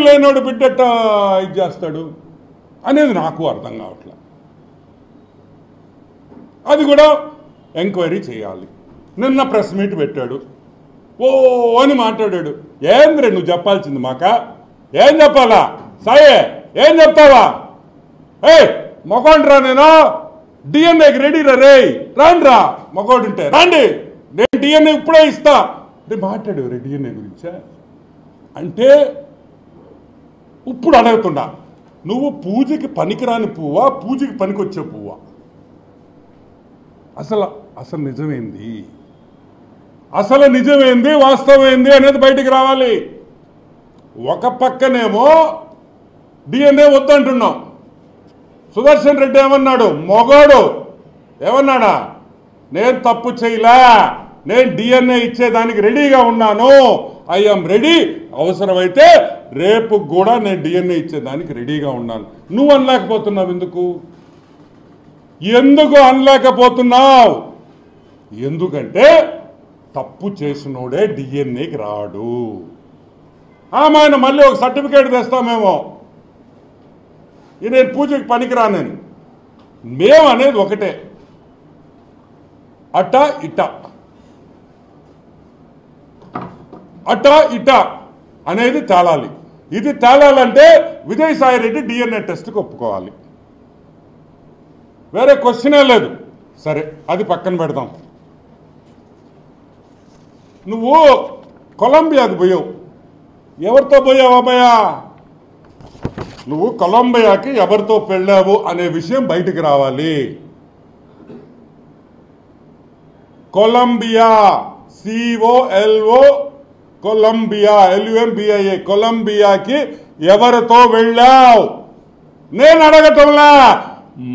లేనోడు బిడ్డట ఇది చేస్తాడు అనేది నాకు అర్థం కావట్లే. అది కూడా ఎంక్వైరీ చేయాలి. నిన్న ప్రెస్ మీట్ పెట్టాడు, ఓ అని మాట్లాడాడు. ఏంద్రే నువ్వు చెప్పాల్సింది మాక? ఏం చెప్పాలా? సాయే ఏం చెప్తావా? మొగోండ్రా, నేను డిఎన్ఏకి రెడీ రే, రాండ్రా మొగోడు ఉంటే రండి, నేను డిఎన్ఏ ఇప్పుడే ఇస్తా అంటే మాట్లాడు డిఎన్ఏ గురించా అంటే. ఇప్పుడు అడుగుతున్నా, నువ్వు పూజకి పనికిరాని పువ్వా, పూజకి పనికొచ్చే పువ్వా? అసలు నిజమేంది, అసలు నిజమేంది, వాస్తవం ఏంది అనేది బయటికి రావాలి. ఒక పక్కనేమో డిఎన్ఏ వద్దంటున్నాం. సుదర్శన్ రెడ్డి ఏమన్నాడు? మొగోడు ఏమన్నాడా? నేను తప్పు చేయలే, నేను డిఎన్ఏ ఇచ్చేదానికి రెడీగా ఉన్నాను, ఐఎమ్ రెడీ, అవసరమైతే రేపు కూడా నేను డిఎన్ఏ ఇచ్చేదానికి రెడీగా ఉన్నాను. నువ్వు అనలేకపోతున్నావు ఎందుకు అనలేకపోతున్నావు? ఎందుకంటే తప్పు చేసినోడే డిఎన్ఏకి రాడు. ఆయన మళ్ళీ ఒక సర్టిఫికేట్ తెస్తామేమో, నేను పూజకి పనికిరానని. మేము అనేది ఒకటే, అట ఇట అనేది తేలాలి. ఇది తేలాలంటే విజయసాయి రెడ్డి డిఎన్ఏ టెస్ట్కి ఒప్పుకోవాలి, వేరే క్వశ్చనే లేదు. సరే, అది పక్కన పెడదాం. నువ్వు కొలంబియాకి పోయావు, ఎవరితో పోయావు అబ్బాయా? నువ్వు కొలంబియాకి ఎవరితో వెళ్ళావు అనే విషయం బయటికి రావాలి. కొలంబియా, COLO, కొలంబియా, LUMBIA, కొలంబియాకి ఎవరితో వెళ్ళావు? నేను అడగటంలా,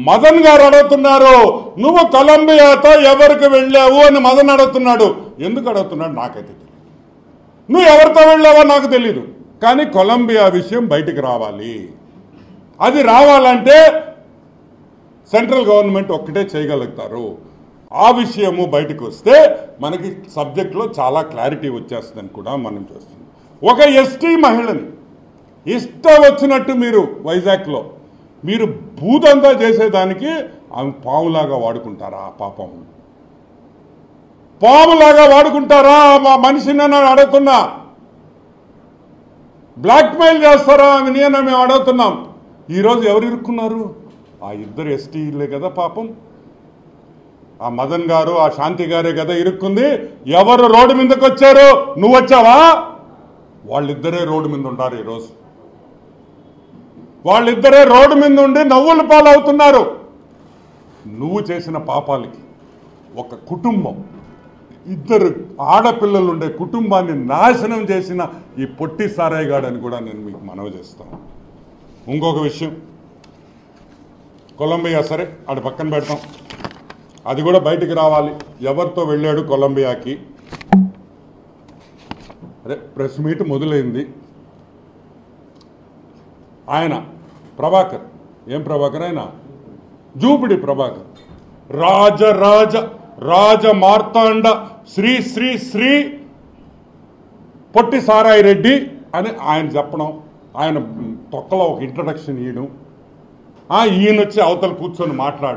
మదన్ గారు అడుగుతున్నారు. నువ్వు కొలంబియాతో ఎవరికి వెళ్ళావు అని మదన్ అడుగుతున్నాడు. ఎందుకు అడుగుతున్నాడు నాకైతే తెలియదు. నువ్వు ఎవరితో వెళ్ళావో నాకు తెలీదు, కానీ కొలంబియా విషయం బయటికి రావాలి. అది రావాలంటే సెంట్రల్ గవర్నమెంట్ ఒక్కటే చేయగలుగుతారు. ఆ విషయము బయటకు వస్తే మనకి సబ్జెక్ట్లో చాలా క్లారిటీ వచ్చేస్తుందని కూడా మనం చూస్తున్నాం. ఒక ఎస్టీ మహిళని ఇష్టం వచ్చినట్టు మీరు వైజాగ్లో మీరు భూతంతా చేసేదానికి ఆమె పాములాగా వాడుకుంటారా? పాపం పాములాగా వాడుకుంటారా? మా మనిషిని నేను అడుగుతున్నా. బ్లాక్మెయిల్ చేస్తారా ఆమె? మేము అడుగుతున్నాం. ఈరోజు ఎవరు ఇరుక్కున్నారు? ఆ ఇద్దరు ఎస్టీలే కదా పాపం. ఆ మదన్ గారు, ఆ శాంతి గారే కదా ఇరుక్కుంది. ఎవరు రోడ్డు మీదకి వచ్చారు? నువ్వు వచ్చావా? వాళ్ళిద్దరే రోడ్డు మీద ఉంటారు ఈరోజు. వాళ్ళిద్దరే రోడ్డు మీద ఉండి నవ్వుల పాలవుతున్నారు. నువ్వు చేసిన పాపాలకి ఒక కుటుంబం, ఇద్దరు ఆడపిల్లలు ఉండే కుటుంబాన్ని నాశనం చేసిన ఈ పొట్టి సారాయిగాడని కూడా నేను మీకు మనవి చేస్తాను. ఇంకొక విషయం, కొలంబియా సరే అటు పక్కన పెడతాం, అది కూడా బయటికి రావాలి. ఎవరితో వెళ్ళాడు కొలంబియాకి? అదే ప్రెస్ మీట్ మొదలైంది. ఆయన ప్రభాకర్, ఏం ప్రభాకర్? ఆయన జూపిడి ప్రభాకర్, రాజ మార్తాండ శ్రీ శ్రీ శ్రీ పొట్టి సారాయి రెడ్డి అని ఆయన చెప్పడం, ఆయన తొక్కలో ఒక ఇంట్రడక్షన్ ఈయన వచ్చి అవతల కూర్చొని మాట్లాడు.